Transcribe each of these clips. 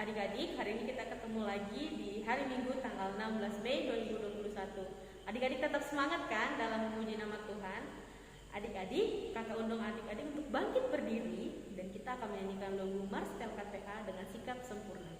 Adik-adik, hari ini kita ketemu lagi di hari Minggu tanggal 16 Mei 2021. Adik-adik tetap semangat kan dalam memuji nama Tuhan? Adik-adik, kakak undang adik-adik untuk bangkit berdiri dan kita akan menyanyikan lagu Mars Tel KPA dengan sikap sempurna.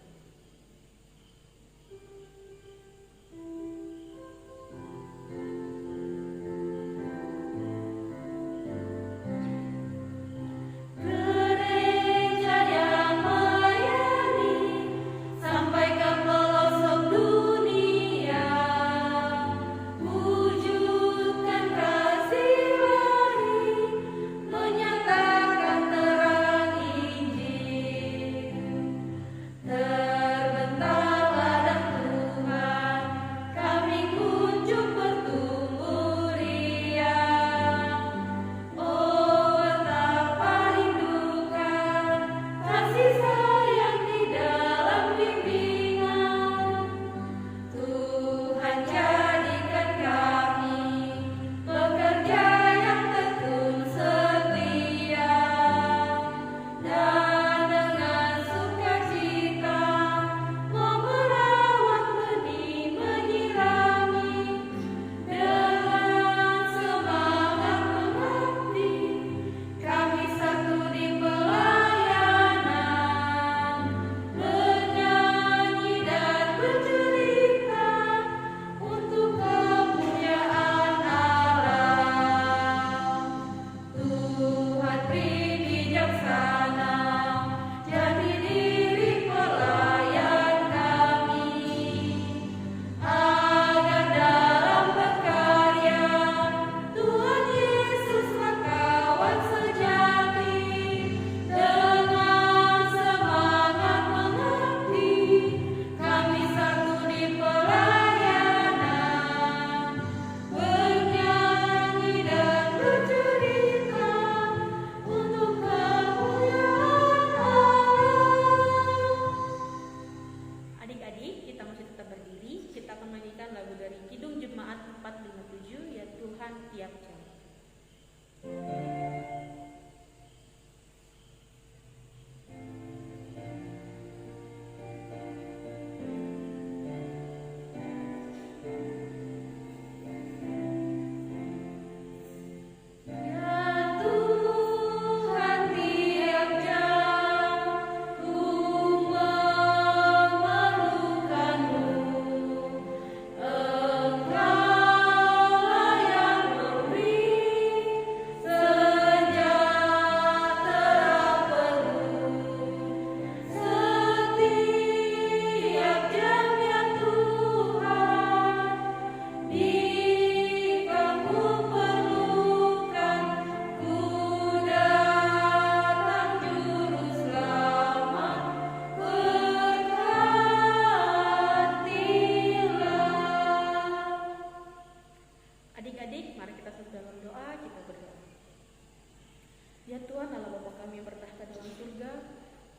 Ya Tuhan Allah Bapa kami yang bertahta dalam surga,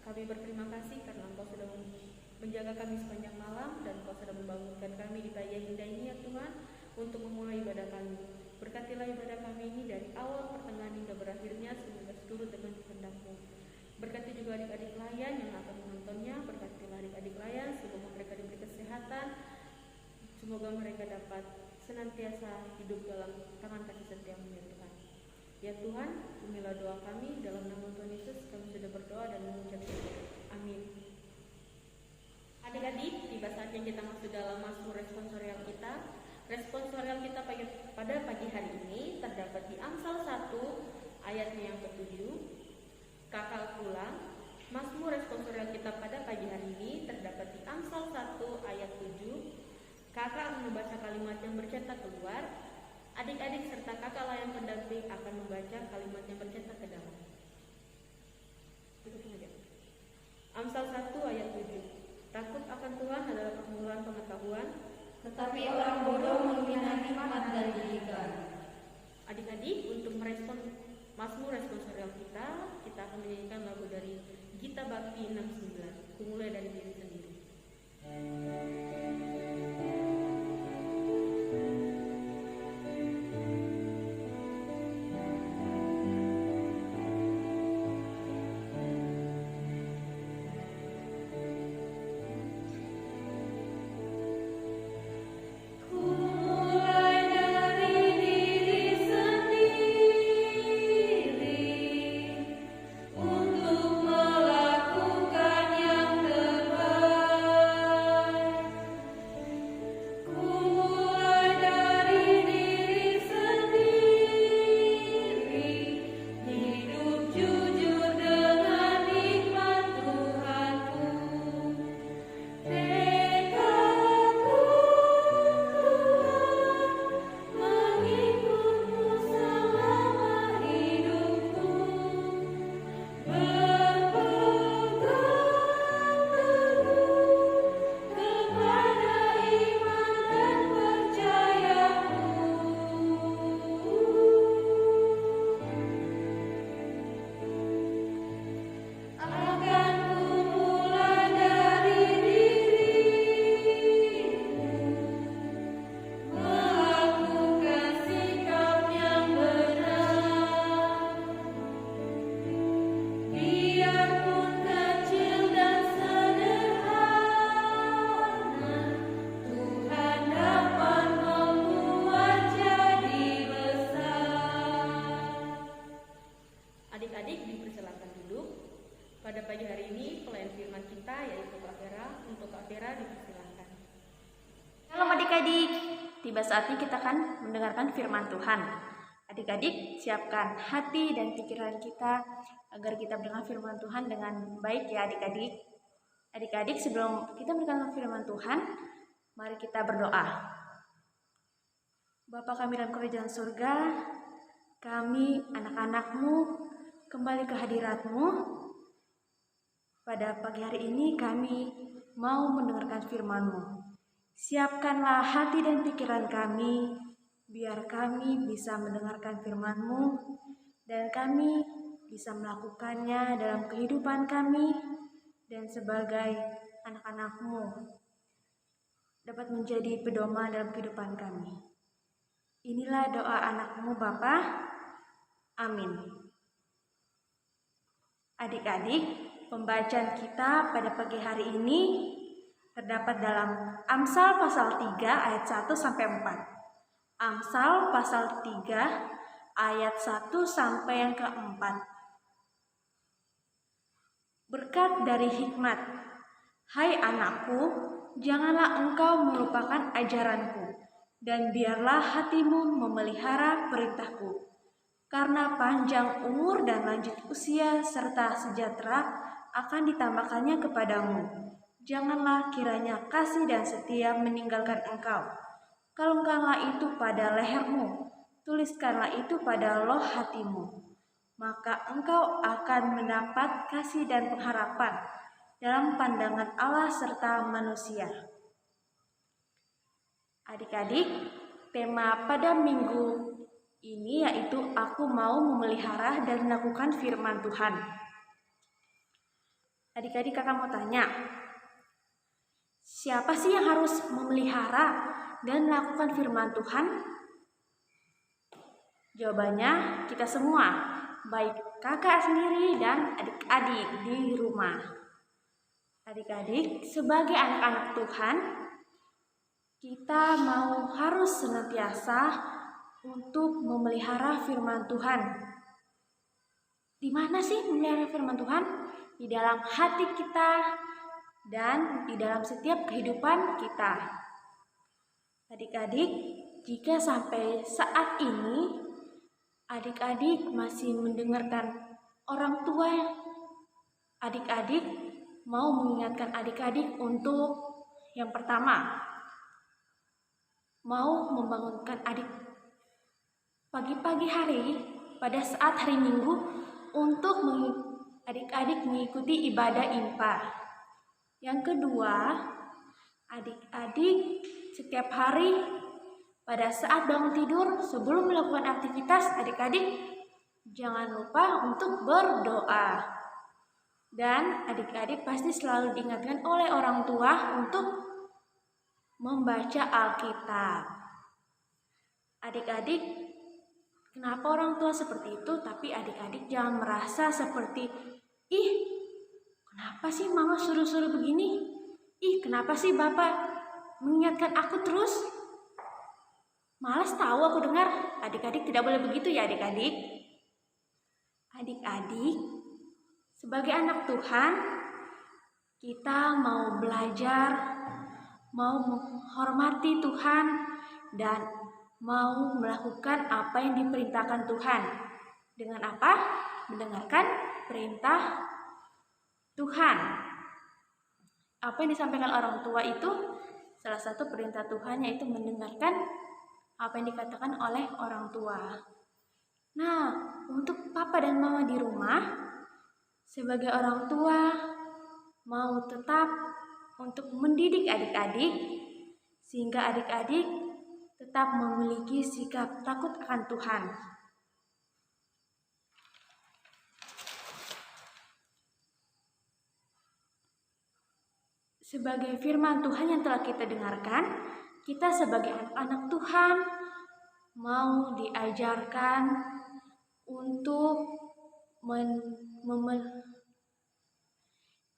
kami berterima kasih karena Engkau sudah menjaga kami sepanjang malam dan Engkau sudah membangunkan kami di pagi yang indah ini ya Tuhan untuk memulai ibadah kami. Berkatilah ibadah kami ini dari awal, pertengahan hingga berakhirnya semoga seturut dengan kehendak-Mu. Berkati juga adik-adik layan yang akan menontonnya, berkatilah adik-adik layan semoga mereka diberi kesehatan, semoga mereka dapat senantiasa hidup dalam tangan kasih setia-Mu ya Tuhan. Ya Tuhan, penuhilah doa kami dalam nama Tuhan Yesus kami sudah berdoa dan mengucap syukur. Amin. Adik-adik, tiba saatnya kita masuk dalam Mazmur responsorial kita. Responsorial kita pada pagi hari ini terdapat di Amsal 1 ayatnya yang ke-7. Kakak ulang, Mazmur responsorial kita pada pagi hari ini terdapat di Amsal 1 ayat 7. Kakak akan membaca kalimat yang bercetak keluar. Adik-adik serta kakak layan pendamping akan membaca kalimat yang bercetak ke dalam. Amsal 1 ayat 7. Takut akan Tuhan adalah permulaan pengetahuan, tetapi orang bodoh menghina hikmat dan didikan. Adik-adik, untuk merespon Mazmur responsorial kita akan menyanyikan lagu dari Gita Bakti 69. Kumulai dari diri sendiri. saatnya kita akan mendengarkan firman Tuhan. Adik-adik, siapkan hati dan pikiran kita agar kita mendengar firman Tuhan dengan baik ya adik-adik. Adik-adik, sebelum kita mendengarkan firman Tuhan, mari kita berdoa. Bapa kami dalam kerajaan surga, kami anak-anak-Mu kembali ke hadirat-Mu. Pada pagi hari ini kami mau mendengarkan firman-Mu. Siapkanlah hati dan pikiran kami, biar kami bisa mendengarkan firman-Mu dan kami bisa melakukannya dalam kehidupan kami dan sebagai anak-anak-Mu dapat menjadi pedoman dalam kehidupan kami. Inilah doa anak-Mu Bapa. Amin. Adik-adik, pembacaan kita pada pagi hari ini terdapat dalam Amsal pasal 3 ayat 1 sampai 4. Amsal pasal 3 ayat 1 sampai yang keempat. Berkat dari hikmat. Hai anakku, janganlah engkau melupakan ajaranku, dan biarlah hatimu memelihara perintahku. Karena panjang umur dan lanjut usia serta sejahtera akan ditambahkannya kepadamu. Janganlah kiranya kasih dan setia meninggalkan engkau. Kalungkanlah itu pada lehermu, tuliskanlah itu pada loh hatimu. Maka engkau akan mendapat kasih dan pengharapan dalam pandangan Allah serta manusia. Adik-adik, tema pada minggu ini yaitu aku mau memelihara dan melakukan firman Tuhan. Adik-adik, kakak mau tanya, siapa sih yang harus memelihara dan melakukan firman Tuhan? Jawabannya kita semua, baik kakak sendiri dan adik-adik di rumah. Adik-adik, sebagai anak-anak Tuhan, kita harus senantiasa untuk memelihara firman Tuhan. Di mana sih memelihara firman Tuhan? Di dalam hati kita dan di dalam setiap kehidupan kita. Adik-adik, jika sampai saat ini adik-adik masih mendengarkan orang tua, adik-adik mau mengingatkan adik-adik untuk yang pertama, mau membangunkan adik pagi-pagi hari pada saat hari Minggu untuk adik-adik mengikuti ibadah impa. Yang kedua, adik-adik setiap hari pada saat bangun tidur sebelum melakukan aktivitas, adik-adik jangan lupa untuk berdoa. Dan adik-adik pasti selalu diingatkan oleh orang tua untuk membaca Alkitab. Adik-adik, kenapa orang tua seperti itu? Tapi adik-adik jangan merasa seperti, kenapa sih mama suruh-suruh begini? Kenapa sih bapak mengingatkan aku terus? Malas tahu aku dengar. Adik-adik tidak boleh begitu ya adik-adik. Adik-adik, sebagai anak Tuhan, kita mau belajar, mau menghormati Tuhan, dan mau melakukan apa yang diperintahkan Tuhan. Dengan apa? Mendengarkan perintah Tuhan. Apa yang disampaikan orang tua itu salah satu perintah Tuhan, yaitu mendengarkan apa yang dikatakan oleh orang tua. Nah, untuk papa dan mama di rumah, sebagai orang tua mau tetap untuk mendidik adik-adik sehingga adik-adik tetap memiliki sikap takut akan Tuhan. Sebagai firman Tuhan yang telah kita dengarkan, kita sebagai anak-anak Tuhan mau diajarkan untuk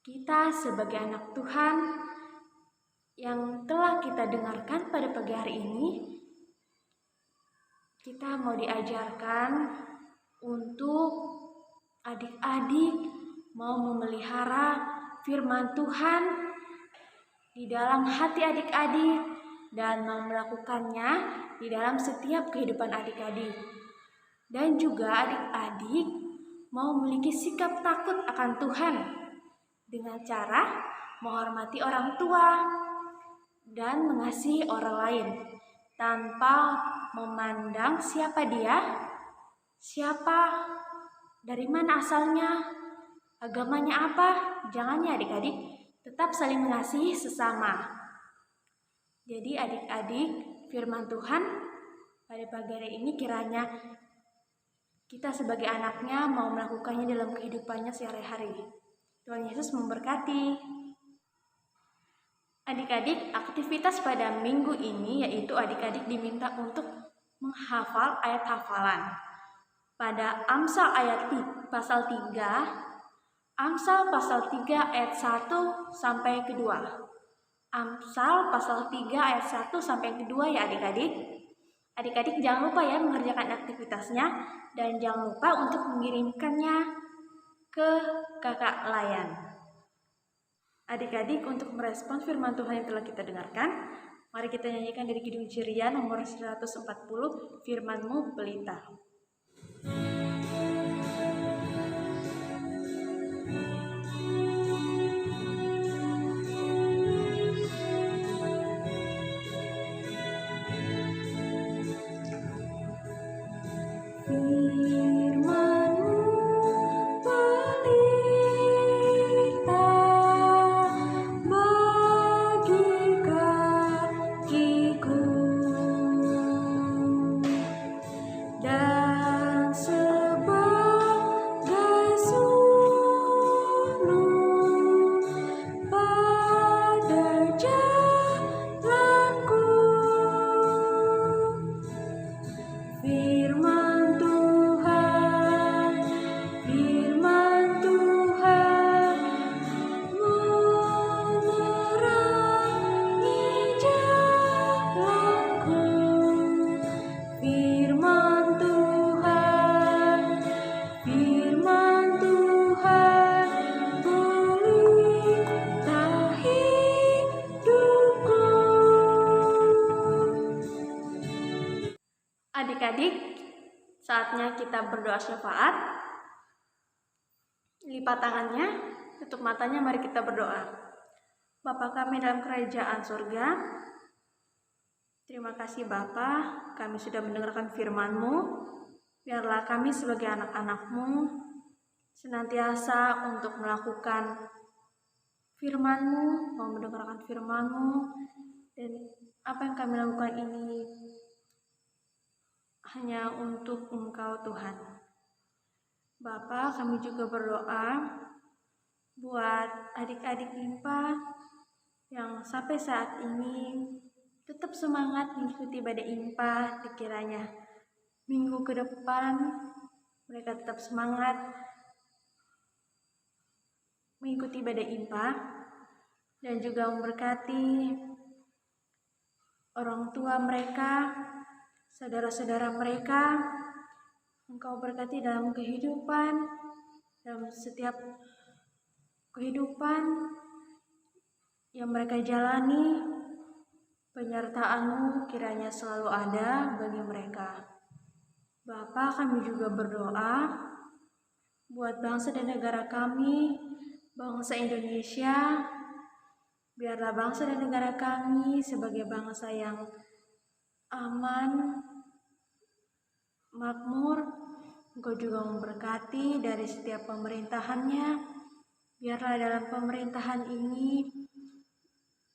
kita sebagai anak Tuhan yang telah kita dengarkan pada pagi hari ini, kita mau diajarkan untuk adik-adik mau memelihara firman Tuhan di dalam hati adik-adik dan mau melakukannya di dalam setiap kehidupan adik-adik. Dan juga adik-adik mau memiliki sikap takut akan Tuhan dengan cara menghormati orang tua dan mengasihi orang lain tanpa memandang siapa dia, dari mana asalnya, agamanya apa. Jangan ya adik-adik, tetap saling mengasihi sesama. Jadi adik-adik, firman Tuhan pada pagi hari ini kiranya kita sebagai anaknya mau melakukannya dalam kehidupannya sehari-hari. Tuhan Yesus memberkati. Adik-adik, aktivitas pada minggu ini yaitu adik-adik diminta untuk menghafal ayat hafalan. Pada Amsal pasal 3 ayat 1 sampai kedua. Amsal pasal 3 ayat 1 sampai kedua ya adik-adik. Adik-adik jangan lupa ya mengerjakan aktivitasnya dan jangan lupa untuk mengirimkannya ke kakak layan. Adik-adik, untuk merespons firman Tuhan yang telah kita dengarkan, mari kita nyanyikan dari Kidung Ceria nomor 140, Firman-Mu Pelita. Adik-adik, saatnya kita berdoa syafaat. Lipat tangannya, tutup matanya, mari kita berdoa. Bapa kami dalam kerajaan surga, terima kasih Bapa, kami sudah mendengarkan firman-Mu. Biarlah kami sebagai anak-anak-Mu senantiasa untuk melakukan firman-Mu, mau mendengarkan firman-Mu, dan apa yang kami lakukan ini hanya untuk Engkau Tuhan. Bapa, kami juga berdoa buat adik-adik Limpa yang sampai saat ini tetap semangat mengikuti ibadah IMPA. Dikiranya minggu ke depan mereka tetap semangat mengikuti ibadah IMPA dan juga memberkati orang tua mereka, saudara-saudara mereka. Engkau berkati dalam kehidupan, dalam setiap kehidupan yang mereka jalani. Penyertaan-Mu kiranya selalu ada bagi mereka. Bapa, kami juga berdoa buat bangsa dan negara kami, bangsa Indonesia. Biarlah bangsa dan negara kami sebagai bangsa yang aman, makmur. Engkau juga memberkati dari setiap pemerintahannya. Biarlah dalam pemerintahan ini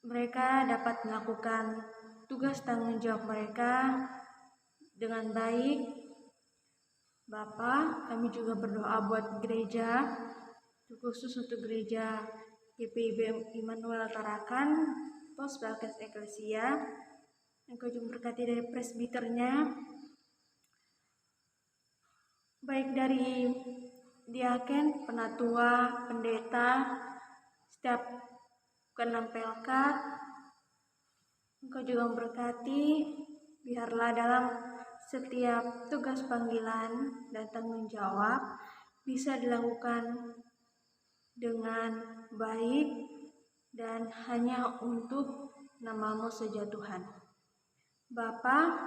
mereka dapat melakukan tugas tanggung jawab mereka dengan baik. Bapa, kami juga berdoa buat gereja, khusus untuk gereja GPIB Immanuel Tarakan, Pos Balkes Eklesia. Engkau juga berkati dari presbiternya, baik dari diaken, penatua, pendeta, setiap keenam pelkat. Engkau juga memberkati, biarlah dalam setiap tugas panggilan dan tanggung jawab bisa dilakukan dengan baik dan hanya untuk nama-Mu saja Tuhan. Bapa,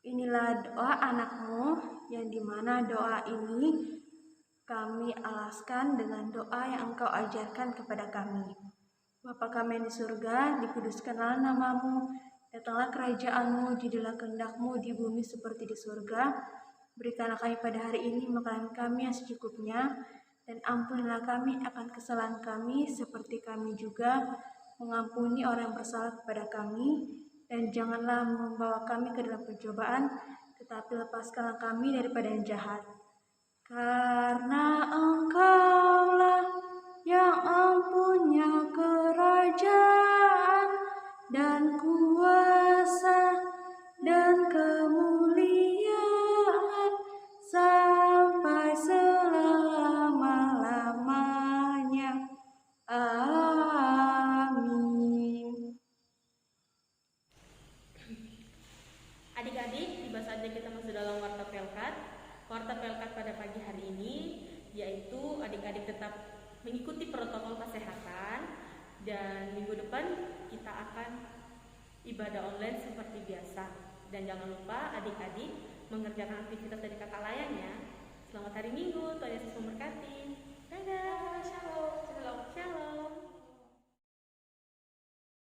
inilah doa anakmu yang dimana doa ini kami alaskan dengan doa yang Engkau ajarkan kepada kami. Bapa kami yang di surga, dikuduskanlah namamu, datanglah kerajaanmu, jadilah kehendak-Mu di bumi seperti di surga. Berikanlah kami pada hari ini makanan kami yang secukupnya, dan ampunilah kami akan kesalahan kami, seperti kami juga mengampuni orang yang bersalah kepada kami. Dan janganlah membawa kami ke dalam pencobaan, tetapi lepaskanlah kami daripada yang jahat. Karena Engkaulah yang mempunyai kerajaan dan kuasa dan kemuliaan sampai selama-lamanya. Amin. Adik-adik, tiba saatnya kita masuk dalam Warta Pelkat. Warta Pelkat pada pagi hari ini yaitu adik-adik tetap mengikuti protokol kesehatan, dan minggu depan kita akan ibadah online seperti biasa. Dan jangan lupa adik-adik mengerjakan aktivitas dari kakak layan ya. Selamat hari Minggu, Tuhan Yesus memberkati.